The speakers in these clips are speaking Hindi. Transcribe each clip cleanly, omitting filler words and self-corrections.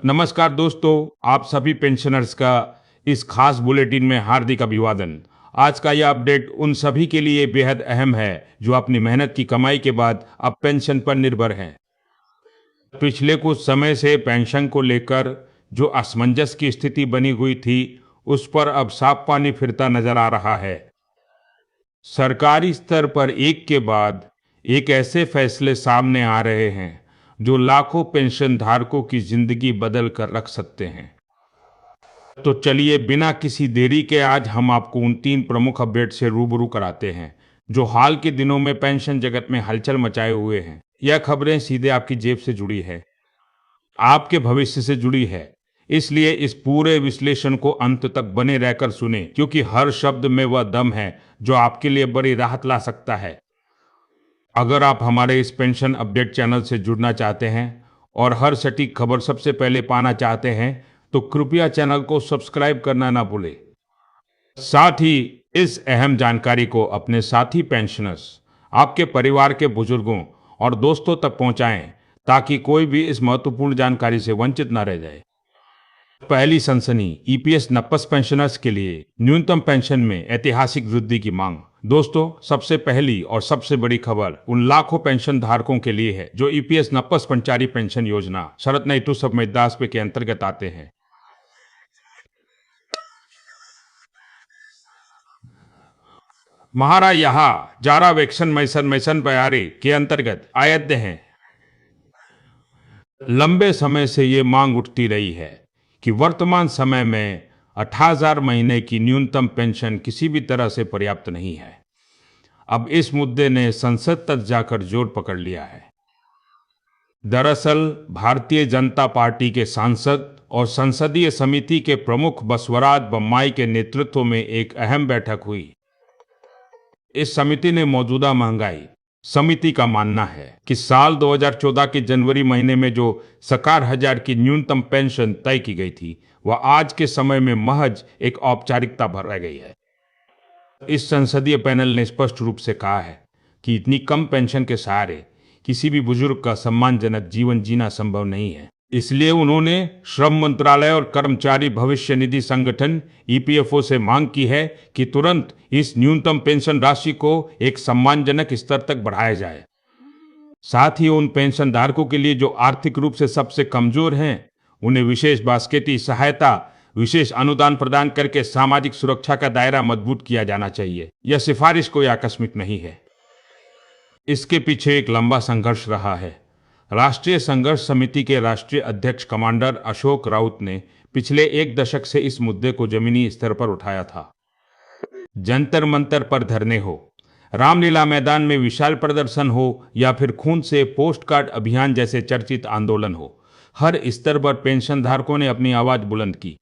नमस्कार दोस्तों, आप सभी पेंशनर्स का इस खास बुलेटिन में हार्दिक अभिवादन। आज का यह अपडेट उन सभी के लिए बेहद अहम है जो अपनी मेहनत की कमाई के बाद अब पेंशन पर निर्भर हैं। पिछले कुछ समय से पेंशन को लेकर जो असमंजस की स्थिति बनी हुई थी, उस पर अब साफ पानी फिरता नजर आ रहा है। सरकारी स्तर पर एक के बाद एक ऐसे फैसले सामने आ रहे हैं जो लाखों पेंशन धारकों की जिंदगी बदल कर रख सकते हैं। तो चलिए बिना किसी देरी के आज हम आपको उन 3 प्रमुख अपडेट से रूबरू कराते हैं जो हाल के दिनों में पेंशन जगत में हलचल मचाए हुए हैं। यह खबरें सीधे आपकी जेब से जुड़ी है, आपके भविष्य से जुड़ी है, इसलिए इस पूरे विश्लेषण को अंत तक बने रहकर सुने, क्योंकि हर शब्द में वह दम है जो आपके लिए बड़ी राहत ला सकता है। अगर आप हमारे इस पेंशन अपडेट चैनल से जुड़ना चाहते हैं और हर सटीक खबर सबसे पहले पाना चाहते हैं तो कृपया चैनल को सब्सक्राइब करना ना भूलें। साथ ही इस अहम जानकारी को अपने साथी पेंशनर्स, आपके परिवार के बुजुर्गों और दोस्तों तक पहुंचाएं ताकि कोई भी इस महत्वपूर्ण जानकारी से वंचित न रह जाए। पहली सनसनी, ईपीएस नपस पेंशनर्स के लिए न्यूनतम पेंशन में ऐतिहासिक वृद्धि की मांग। दोस्तों, सबसे पहली और सबसे बड़ी खबर उन लाखों पेंशन धारकों के लिए है जो ईपीएस नपस पंचारी पेंशन योजना शरत नैतु संविदास्प के अंतर्गत आते हैं। महारा यहाँ जारा वेक्शन मैसन मैसन बयारे के अंतर्गत आयद्य हैं। लंबे समय से ये मांग उठती रही है कि वर्तमान समय में 18,000 महीने की न्यूनतम पेंशन किसी भी तरह से पर्याप्त नहीं है। अब इस मुद्दे ने संसद तक जाकर जोर पकड़ लिया है। दरअसल भारतीय जनता पार्टी के सांसद और संसदीय समिति के प्रमुख बसवराज बोम्माई के नेतृत्व में एक अहम बैठक हुई। इस समिति ने मौजूदा महंगाई, समिति का मानना है कि साल 2014 के जनवरी महीने में जो 60,000 की न्यूनतम पेंशन तय की गई थी, वह आज के समय में महज एक औपचारिकता भर रह गई है। इस संसदीय पैनल ने स्पष्ट रूप से कहा है कि इतनी कम पेंशन के सहारे किसी भी बुजुर्ग का सम्मानजनक जीवन जीना संभव नहीं है। इसलिए उन्होंने श्रम मंत्रालय और कर्मचारी भविष्य निधि संगठन ईपीएफओ से मांग की है कि तुरंत इस न्यूनतम पेंशन राशि को एक सम्मानजनक स्तर तक बढ़ाया जाए। साथ ही उन पेंशन धारकों के लिए जो आर्थिक रूप से सबसे कमजोर हैं, उन्हें विशेष बास्केटी सहायता, विशेष अनुदान प्रदान करके सामाजिक सुरक्षा का दायरा मजबूत किया जाना चाहिए। यह सिफारिश कोई आकस्मिक नहीं है, इसके पीछे एक लंबा संघर्ष रहा है। राष्ट्रीय संघर्ष समिति के राष्ट्रीय अध्यक्ष कमांडर अशोक राउत ने पिछले 1 दशक से इस मुद्दे को जमीनी स्तर पर उठाया था। जंतर मंतर पर धरने हो, रामलीला मैदान में विशाल प्रदर्शन हो या फिर खून से पोस्ट कार्ड अभियान जैसे चर्चित आंदोलन हो, हर स्तर पर पेंशन धारकों ने अपनी आवाज बुलंद की।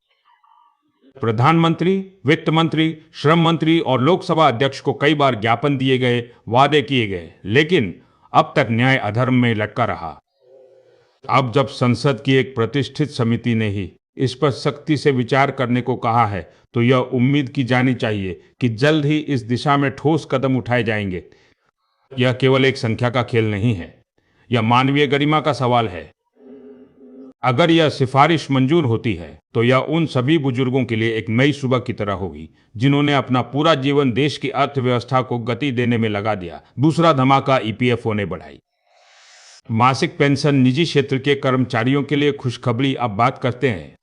प्रधानमंत्री, वित्त मंत्री, श्रम मंत्री और लोकसभा अध्यक्ष को कई बार ज्ञापन दिए गए, वादे किए गए, लेकिन अब तक न्याय अधर्म में लटका रहा। अब जब संसद की एक प्रतिष्ठित समिति ने ही इस पर सख्ती से विचार करने को कहा है, तो यह उम्मीद की जानी चाहिए कि जल्द ही इस दिशा में ठोस कदम उठाए जाएंगे। यह केवल एक संख्या का खेल नहीं है, यह मानवीय गरिमा का सवाल है। अगर यह सिफारिश मंजूर होती है तो यह उन सभी बुजुर्गों के लिए एक नई सुबह की तरह होगी जिन्होंने अपना पूरा जीवन देश की अर्थव्यवस्था को गति देने में लगा दिया। दूसरा धमाका ईपीएफओ ने बढ़ाई मासिक पेंशन। निजी क्षेत्र के कर्मचारियों के लिए खुशखबरी। अब बात करते हैं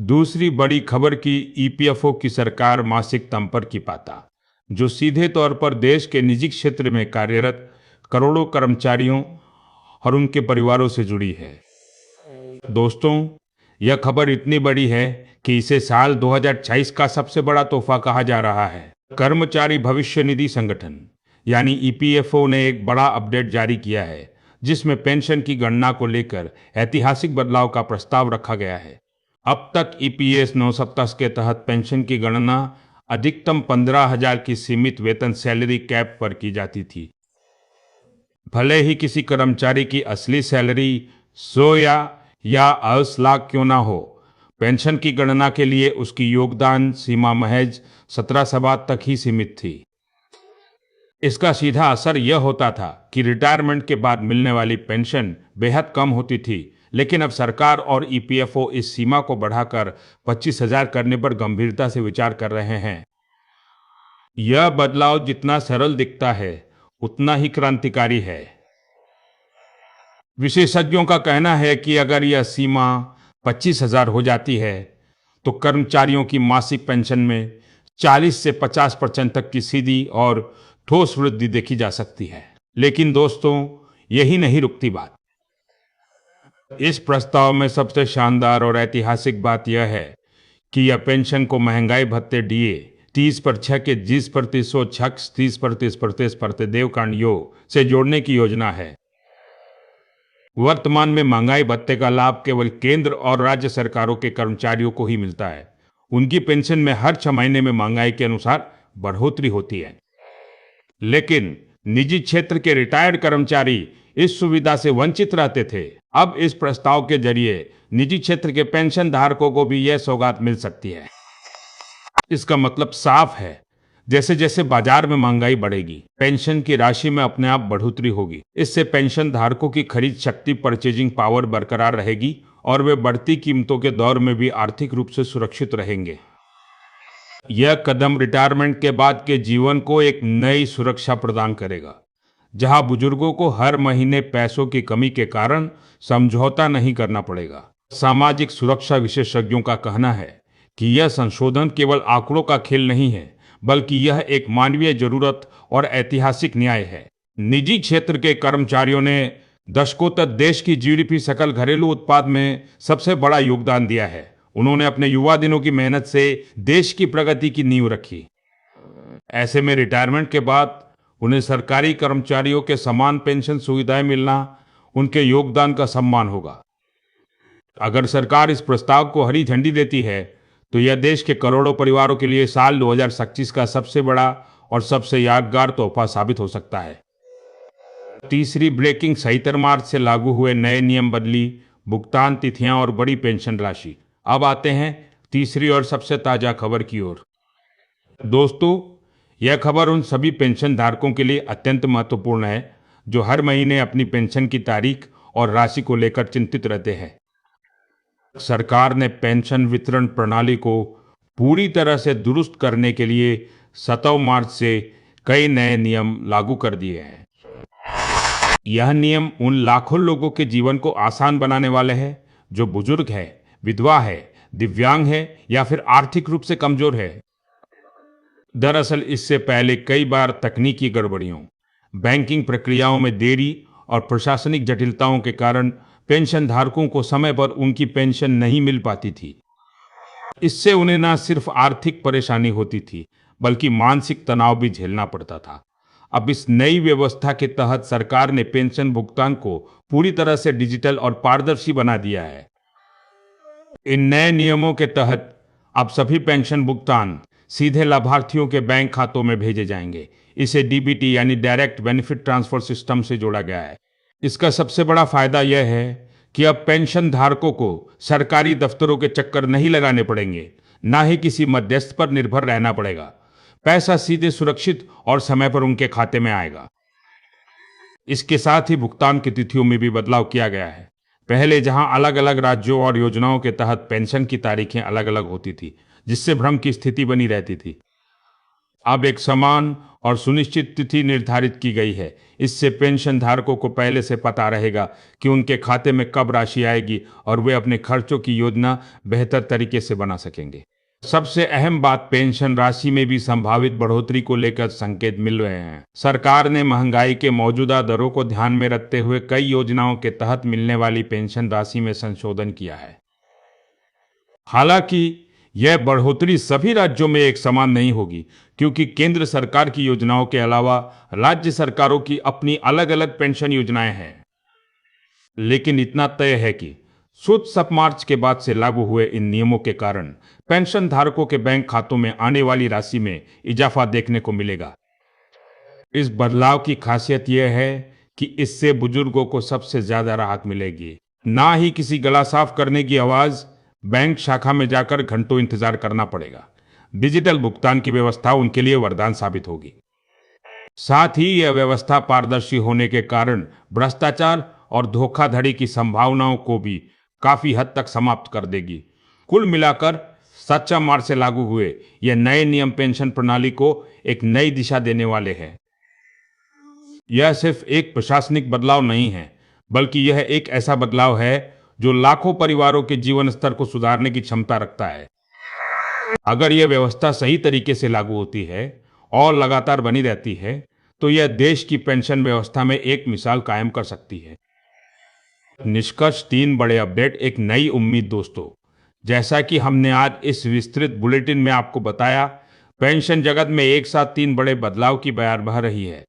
दूसरी बड़ी खबर की। ईपीएफओ की सरकार मासिक तंपर की पाता, जो सीधे तौर पर देश के निजी क्षेत्र में कार्यरत करोड़ों कर्मचारियों और उनके परिवारों से जुड़ी है। दोस्तों, यह खबर इतनी बड़ी है कि इसे साल 2026 का सबसे बड़ा तोहफा कहा जा रहा है। कर्मचारी भविष्य निधि संगठन यानी ईपीएफओ ने एक बड़ा अपडेट जारी किया है जिसमें पेंशन की गणना को लेकर ऐतिहासिक बदलाव का प्रस्ताव रखा गया है। अब तक ईपीएस 970 के तहत पेंशन की गणना अधिकतम 15,000 की सीमित वेतन सैलरी कैप पर की जाती थी। भले ही किसी कर्मचारी की असली सैलरी 100 या 80 लाख क्यों ना हो, पेंशन की गणना के लिए उसकी योगदान सीमा महज 17 सवा तक ही सीमित थी। इसका सीधा असर यह होता था कि रिटायरमेंट के बाद मिलने वाली पेंशन बेहद कम होती थी, लेकिन अब सरकार और ईपीएफओ इस सीमा को बढ़ाकर 25,000 करने पर गंभीरता से विचार कर रहे हैं। यह बदलाव जितना सरल दिखता है, उतना ही क्रांतिकारी है। विशेषज्ञों का कहना है कि अगर यह सीमा 25,000 हो जाती है, तो कर्मचारियों की मासिक पेंशन में 40 से 50% तक की सीधी और ठोस वृद्धि देखी जा सकती है। लेकिन दोस्तों, यही नहीं रुकती बात। इस प्रस्ताव में सबसे शानदार और ऐतिहासिक बात यह है कि यह पेंशन को महंगाई भत्ते डीए 30 पर 6 के 20% 30% देवकांड योग से जोड़ने की योजना है। वर्तमान में महंगाई भत्ते का लाभ केवल केंद्र और राज्य सरकारों के कर्मचारियों को ही मिलता है। उनकी पेंशन में हर 6 महीने में महंगाई के अनुसार बढ़ोतरी होती है। लेकिन निजी क्षेत्र के रिटायर्ड कर्मचारी इस सुविधा से वंचित रहते थे। अब इस प्रस्ताव के जरिए निजी क्षेत्र के पेंशन धारकों को भी यह सौगात मिल सकती है। इसका मतलब साफ है, जैसे जैसे बाजार में महंगाई बढ़ेगी, पेंशन की राशि में अपने आप बढ़ोतरी होगी। इससे पेंशन धारकों की खरीद शक्ति, परचेजिंग पावर बरकरार रहेगी और वे बढ़ती कीमतों के दौर में भी आर्थिक रूप से सुरक्षित रहेंगे। यह कदम रिटायरमेंट के बाद के जीवन को एक नई सुरक्षा प्रदान करेगा, जहां बुजुर्गों को हर महीने पैसों की कमी के कारण समझौता नहीं करना पड़ेगा। सामाजिक सुरक्षा विशेषज्ञों का कहना है कि यह संशोधन केवल आंकड़ों का खेल नहीं है, बल्कि यह एक मानवीय जरूरत और ऐतिहासिक न्याय है। निजी क्षेत्र के कर्मचारियों ने दशकों तक देश की जीडीपी, सकल घरेलू उत्पाद में सबसे बड़ा योगदान दिया है। उन्होंने अपने युवा दिनों की मेहनत से देश की प्रगति की नींव रखी। ऐसे में रिटायरमेंट के बाद उन्हें सरकारी कर्मचारियों के समान पेंशन सुविधाएं मिलना उनके योगदान का सम्मान होगा। अगर सरकार इस प्रस्ताव को हरी झंडी देती है, तो यह देश के करोड़ों परिवारों के लिए साल 2025 का सबसे बड़ा और सबसे यादगार तोहफा साबित हो सकता है। तीसरी ब्रेकिंग, 77 मार्च से लागू हुए नए नियम, बदली भुगतान तिथियां और बड़ी पेंशन राशि। अब आते हैं तीसरी और सबसे ताजा खबर की ओर। दोस्तों, यह खबर उन सभी पेंशन धारकों के लिए अत्यंत महत्वपूर्ण है जो हर महीने अपनी पेंशन की तारीख और राशि को लेकर चिंतित रहते हैं। सरकार ने पेंशन वितरण प्रणाली को पूरी तरह से दुरुस्त करने के लिए 7 मार्च से कई नए नियम लागू कर दिए हैं। यह नियम उन लाखों लोगों के जीवन को आसान बनाने वाले हैं जो बुजुर्ग है, विधवा है, दिव्यांग है या फिर आर्थिक रूप से कमजोर है। दरअसल इससे पहले कई बार तकनीकी गड़बड़ियों, बैंकिंग प्रक्रियाओं में देरी और प्रशासनिक जटिलताओं के कारण पेंशन धारकों को समय पर उनकी पेंशन नहीं मिल पाती थी। इससे उन्हें न सिर्फ आर्थिक परेशानी होती थी, बल्कि मानसिक तनाव भी झेलना पड़ता था। अब इस नई व्यवस्था के तहत सरकार ने पेंशन भुगतान को पूरी तरह से डिजिटल और पारदर्शी बना दिया है। इन नए नियमों के तहत अब सभी पेंशन भुगतान सीधे लाभार्थियों के बैंक खातों में भेजे जाएंगे। इसे डीबीटी यानी डायरेक्ट बेनिफिट ट्रांसफर सिस्टम से जोड़ा गया है। इसका सबसे बड़ा फायदा यह है कि अब पेंशन धारकों को सरकारी दफ्तरों के चक्कर नहीं लगाने पड़ेंगे, ना ही किसी मध्यस्थ पर निर्भर रहना पड़ेगा। पैसा सीधे सुरक्षित और समय पर उनके खाते में आएगा। इसके साथ ही भुगतान की तिथियों में भी बदलाव किया गया है। पहले जहां अलग अलग राज्यों और योजनाओं के तहत पेंशन की तारीखें अलग अलग होती थी, जिससे भ्रम की स्थिति बनी रहती थी, अब एक समान और सुनिश्चित तिथि निर्धारित की गई है। इससे पेंशन धारकों को पहले से पता रहेगा कि उनके खाते में कब राशि आएगी और वे अपने खर्चों की योजना बेहतर तरीके से बना सकेंगे। सबसे अहम बात, पेंशन राशि में भी संभावित बढ़ोतरी को लेकर संकेत मिल रहे हैं। सरकार ने महंगाई के मौजूदा दरों को ध्यान में रखते हुए कई योजनाओं के तहत मिलने वाली पेंशन राशि में संशोधन किया है। हालांकि यह बढ़ोतरी सभी राज्यों में एक समान नहीं होगी, क्योंकि केंद्र सरकार की योजनाओं के अलावा राज्य सरकारों की अपनी अलग अलग पेंशन योजनाएं हैं। लेकिन इतना तय है कि 7 मार्च के बाद से लागू हुए इन नियमों के कारण पेंशन धारकों के बैंक खातों में आने वाली राशि में इजाफा देखने को मिलेगा। इस बदलाव की खासियत यह है कि इससे बुजुर्गों को सबसे ज्यादा राहत मिलेगी। ना ही किसी गला साफ करने की आवाज, बैंक शाखा में जाकर घंटों इंतजार करना पड़ेगा। डिजिटल भुगतान की व्यवस्था उनके लिए वरदान साबित होगी। साथ ही यह व्यवस्था पारदर्शी होने के कारण भ्रष्टाचार और धोखाधड़ी की संभावनाओं को भी काफी हद तक समाप्त कर देगी। कुल मिलाकर सच्चा मार्ग से लागू हुए ये नए नियम पेंशन प्रणाली को एक नई दिशा देने वाले हैं। यह सिर्फ एक प्रशासनिक बदलाव नहीं है, बल्कि यह एक ऐसा बदलाव है जो लाखों परिवारों के जीवन स्तर को सुधारने की क्षमता रखता है। अगर यह व्यवस्था सही तरीके से लागू होती है और लगातार बनी रहती है, तो यह देश की पेंशन व्यवस्था में एक मिसाल कायम कर सकती है। निष्कर्ष 3 बड़े अपडेट, एक नई उम्मीद। दोस्तों, जैसा कि हमने आज इस विस्तृत बुलेटिन में आपको बताया, पेंशन जगत में एक साथ 3 बड़े बदलाव की बयार बह रही है।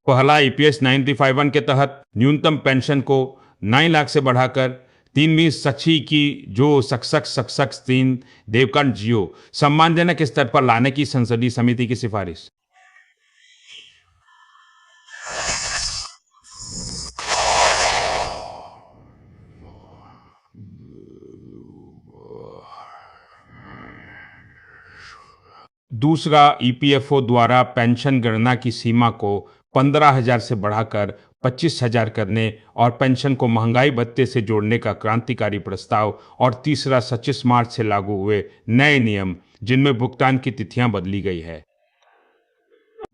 पहला, ईपीएस 95(1) के तहत न्यूनतम पेंशन को 9 लाख से बढ़ाकर 3वीं सची की जो सक्षक 3 देवकांत जियो सम्मानजनक स्तर पर लाने की संसदीय समिति की सिफारिश। दूसरा, ईपीएफओ द्वारा पेंशन गणना की सीमा को 15,000 से बढ़ाकर 25,000 करने और पेंशन को महंगाई भत्ते से जोड़ने का क्रांतिकारी प्रस्ताव। और तीसरा, 25 मार्च से लागू हुए नए नियम, जिनमें भुगतान की तिथियां बदली गई है।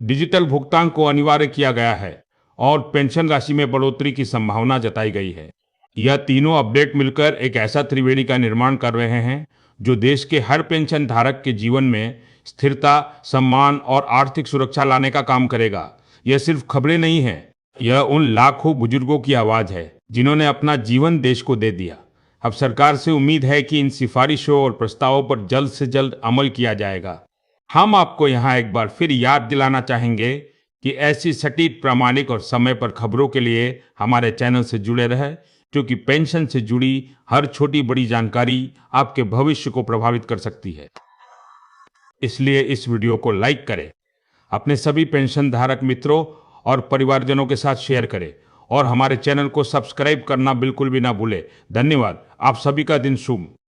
डिजिटल भुगतान को अनिवार्य किया गया है और पेंशन राशि में बढ़ोतरी की संभावना जताई गई है। यह तीनों अपडेट मिलकर एक ऐसा त्रिवेणी का निर्माण कर रहे हैं जो देश के हर पेंशन धारक के जीवन में स्थिरता, सम्मान और आर्थिक सुरक्षा लाने का काम करेगा। यह सिर्फ खबरें नहीं है, यह उन लाखों बुजुर्गों की आवाज है जिन्होंने अपना जीवन देश को दे दिया। अब सरकार से उम्मीद है कि इन सिफारिशों और प्रस्तावों पर जल्द से जल्द अमल किया जाएगा। हम आपको यहाँ एक बार फिर याद दिलाना चाहेंगे कि ऐसी सटीक, प्रामाणिक और समय पर खबरों के लिए हमारे चैनल से जुड़े रहे, क्योंकि पेंशन से जुड़ी हर छोटी बड़ी जानकारी आपके भविष्य को प्रभावित कर सकती है। इसलिए इस वीडियो को लाइक करें, अपने सभी पेंशन धारक मित्रों और परिवारजनों के साथ शेयर करें और हमारे चैनल को सब्सक्राइब करना बिल्कुल भी ना भूलें। धन्यवाद। आप सभी का दिन शुभ।